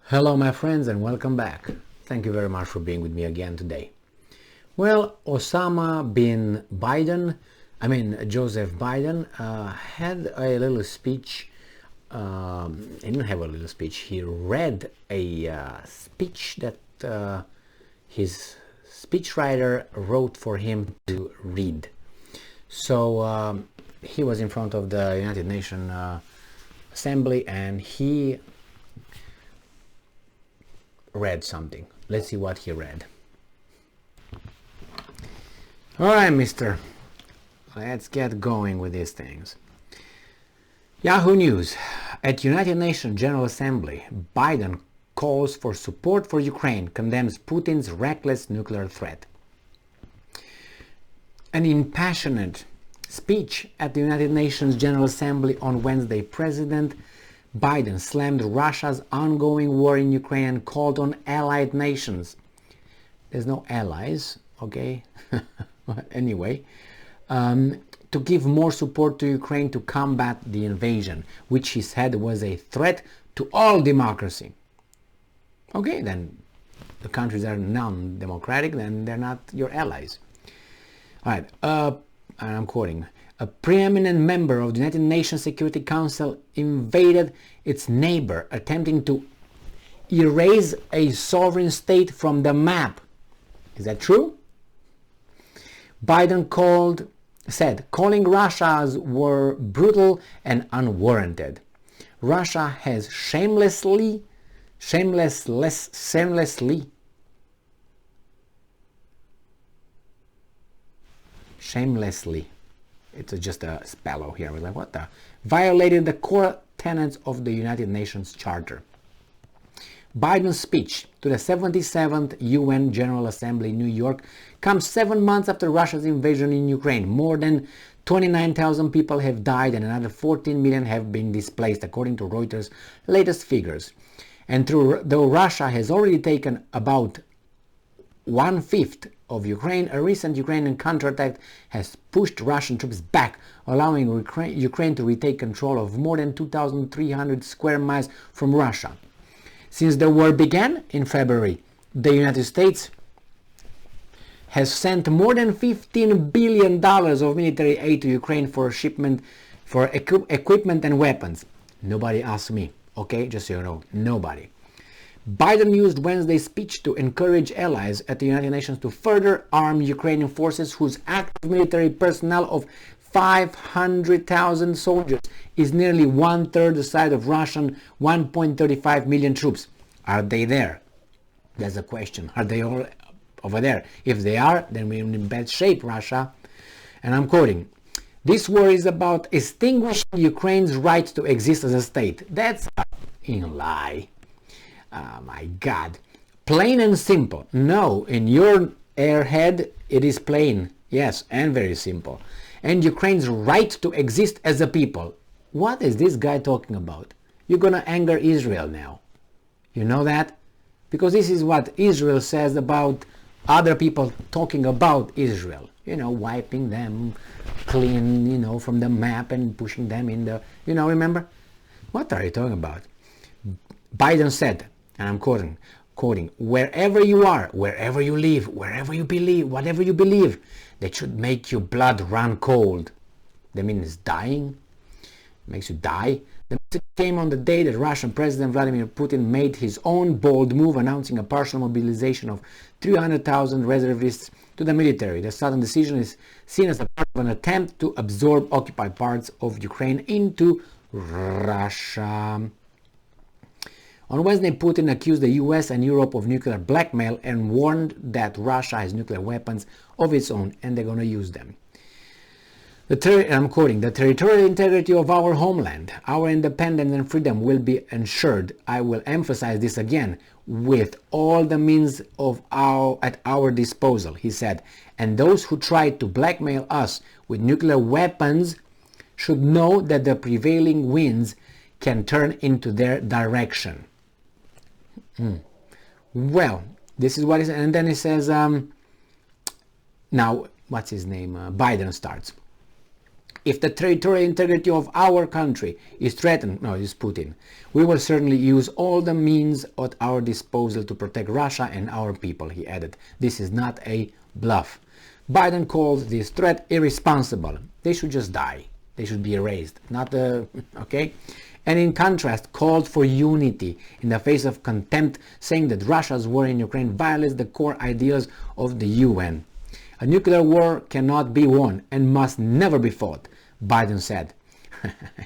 Hello my friends and welcome back. Thank you very much for being with me again today. Well, Joseph Biden had a little speech. He didn't have a little speech. He read a speech that his speechwriter wrote for him to read. So he was in front of the United Nations Assembly and he read something. Let's see what he read. All right, mister. Let's get going with these things. Yahoo News. At United Nations General Assembly, Biden calls for support for Ukraine, condemns Putin's reckless nuclear threat. An impassioned speech at the United Nations General Assembly on Wednesday, President Biden slammed Russia's ongoing war in Ukraine and called on allied nations. There's no allies, okay? Anyway, to give more support to Ukraine to combat the invasion, which he said was a threat to all democracy. Okay, then the countries are non-democratic, then they're not your allies. All right, I'm quoting. A preeminent member of the United Nations Security Council invaded its neighbor, attempting to erase a sovereign state from the map. Is that true? Biden said, calling Russia's war brutal and unwarranted. Russia has shamelessly, it's just a spello here. We're like, what the? Violated the core tenets of the United Nations Charter. Biden's speech to the 77th UN General Assembly in New York comes 7 months after Russia's invasion in Ukraine. More than 29,000 people have died and another 14 million have been displaced, according to Reuters' latest figures. And though Russia has already taken about 1/5 of Ukraine, a recent Ukrainian counterattack has pushed Russian troops back, allowing Ukraine to retake control of more than 2,300 square miles from Russia. Since the war began in February, the United States has sent more than $15 billion of military aid to Ukraine for shipment for equipment and weapons. Nobody asked me, okay? Just so you know, nobody. Biden used Wednesday's speech to encourage allies at the United Nations to further arm Ukrainian forces, whose active military personnel of 500,000 soldiers is nearly 1/3 the size of Russian 1.35 million troops. Are they there? That's a question. Are they all over there? If they are, then we're in bad shape, Russia. And I'm quoting, "This war is about extinguishing Ukraine's right to exist as a state." That's a lie. Oh my God. Plain and simple. No, in your airhead, it is plain. Yes, and very simple. And Ukraine's right to exist as a people. What is this guy talking about? You're gonna anger Israel now. You know that? Because this is what Israel says about other people talking about Israel. You know, wiping them clean, from the map and pushing them in the, remember? What are you talking about? Biden said, and I'm quoting, wherever you are, wherever you live, wherever you believe, whatever you believe, that should make your blood run cold. That means dying. Makes you die. The message came on the day that Russian President Vladimir Putin made his own bold move, announcing a partial mobilization of 300,000 reservists to the military. The sudden decision is seen as a part of an attempt to absorb occupied parts of Ukraine into Russia. On Wednesday, Putin accused the US and Europe of nuclear blackmail and warned that Russia has nuclear weapons of its own and they're going to use them. I'm quoting, "The territorial integrity of our homeland, our independence and freedom will be ensured. I will emphasize this again, with all the means at our disposal," he said. "And those who try to blackmail us with nuclear weapons should know that the prevailing winds can turn into their direction." Well, this is what he said. And then he says, now, what's his name? Biden starts. If the territorial integrity of our country is threatened, no, it's Putin, we will certainly use all the means at our disposal to protect Russia and our people, he added. This is not a bluff. Biden called this threat irresponsible. They should just die. They should be erased. Not okay? And in contrast, called for unity in the face of contempt, saying that Russia's war in Ukraine violates the core ideals of the UN. A nuclear war cannot be won and must never be fought, Biden said.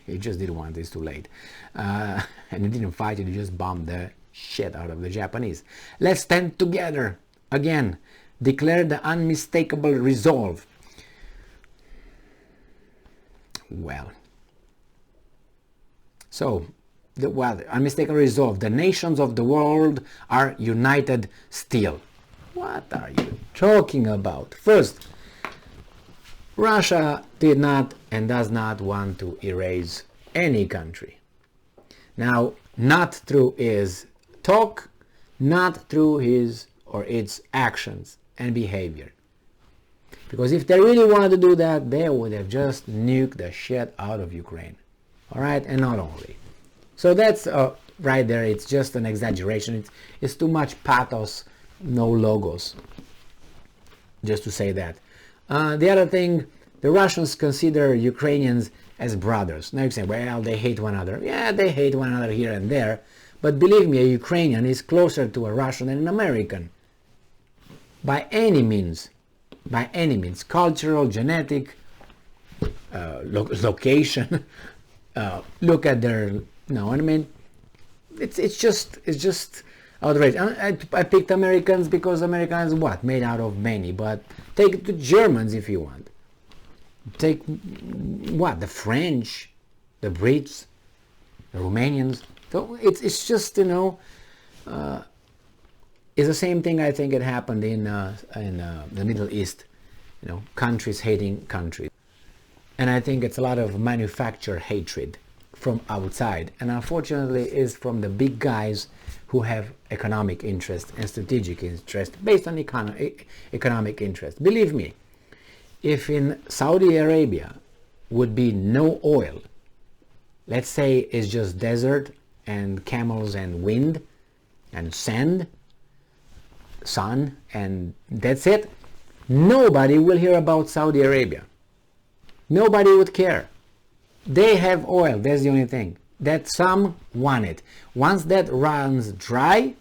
He just didn't want this too late. And he didn't fight it, he just bombed the shit out of the Japanese. Let's stand together again. Declare the unmistakable resolve. Well. So, the unmistakable resolve. The nations of the world are united still. What are you talking about? First, Russia did not and does not want to erase any country. Now, not through his talk, not through his or its actions and behavior. Because if they really wanted to do that, they would have just nuked the shit out of Ukraine. Alright, and not only. So that's right there, it's just an exaggeration. It's too much pathos, no logos. Just to say that. The other thing, the Russians consider Ukrainians as brothers. Now you say, well, they hate one another. Yeah, they hate one another here and there. But believe me, a Ukrainian is closer to a Russian than an American. By any means. By any means. Cultural, genetic, location. Look at their, no, I mean, it's just outrageous. I picked Americans because Americans what? Made out of many, but take the Germans if you want. Take what? The French, the Brits, the Romanians. So it's just, you know, it's the same thing I think it happened in the Middle East, you know, countries hating countries. And I think it's a lot of manufactured hatred from outside, and unfortunately is from the big guys who have economic interest and strategic interest based on economic interest. Believe me, if in Saudi Arabia would be no oil, let's say it's just desert and camels and wind and sand, sun, and that's it, nobody will hear about Saudi Arabia. Nobody would care. They have oil, that's the only thing. That some want it. Once that runs dry,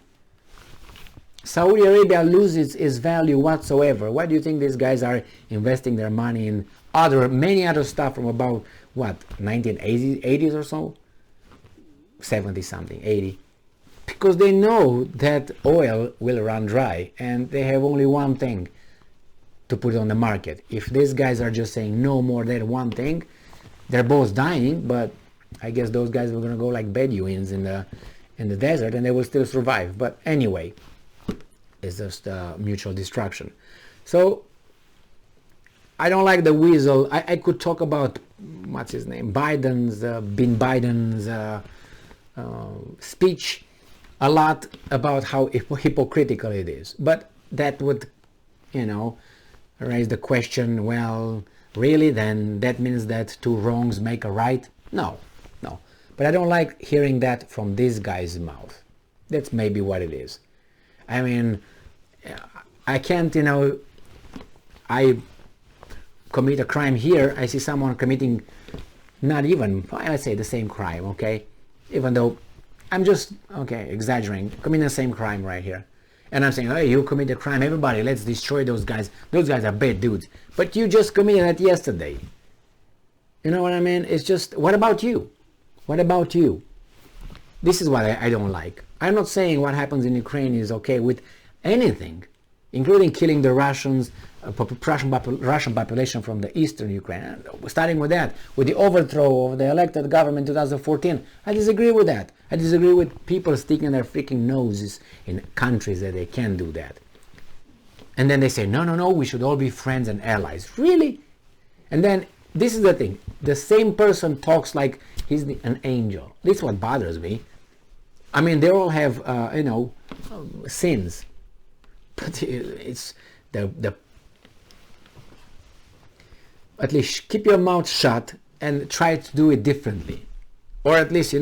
Saudi Arabia loses its value whatsoever. Why do you think these guys are investing their money in many other stuff from about, what, 1980s or so? 70 something, 80. Because they know that oil will run dry and they have only one thing to put on the market. If these guys are just saying no more than one thing, they're both dying, but I guess those guys were going to go like Bedouins in the desert and they will still survive. But anyway, it's just mutual destruction. So I don't like the weasel. I could talk about, what's his name, Biden's speech a lot about how hypocritical it is. But that would, you know, raise the question, well, really, then that means that two wrongs make a right? No. But I don't like hearing that from this guy's mouth. That's maybe what it is. I mean, I can't, you know, I commit a crime here, I see someone committing not even, let's say, the same crime, okay? Even though I'm just, okay, exaggerating, committing the same crime right here. And I'm saying, hey, you commit a crime, everybody, let's destroy those guys. Those guys are bad dudes. But you just committed that yesterday. You know what I mean? It's just, what about you? What about you? This is what I don't like. I'm not saying what happens in Ukraine is okay with anything, including killing the Russian population from the eastern Ukraine. Starting with that, with the overthrow of the elected government in 2014, I disagree with that. I disagree with people sticking their freaking noses in countries that they can't do that. And then they say, no, we should all be friends and allies. Really? And then, this is the thing, the same person talks like he's an angel. This is what bothers me. I mean, they all have, you know, sins. But it's the at least keep your mouth shut and try to do it differently. Or at least,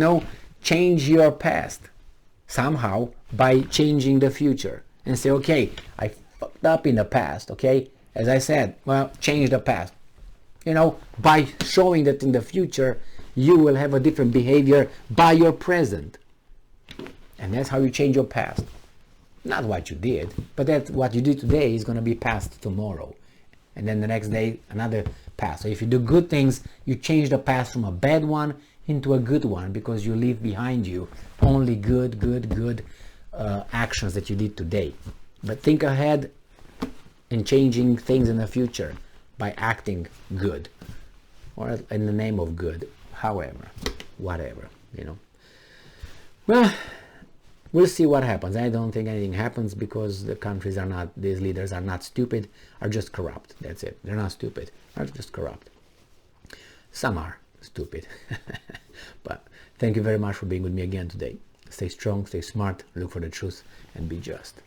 change your past somehow by changing the future. And say, okay, I fucked up in the past, okay? As I said, well, change the past. By showing that in the future, you will have a different behavior by your present. And that's how you change your past. Not what you did, but that what you did today is going to be past tomorrow. And then the next day, another past. So if you do good things, you change the past from a bad one into a good one, because you leave behind you only good actions that you did today. But think ahead in changing things in the future by acting good, or in the name of good, however, whatever, Well, we'll see what happens. I don't think anything happens, because the countries are not, these leaders are not stupid, are just corrupt. That's it. They're not stupid, they're just corrupt. Some are stupid. But thank you very much for being with me again today. Stay strong, stay smart, look for the truth, and be just.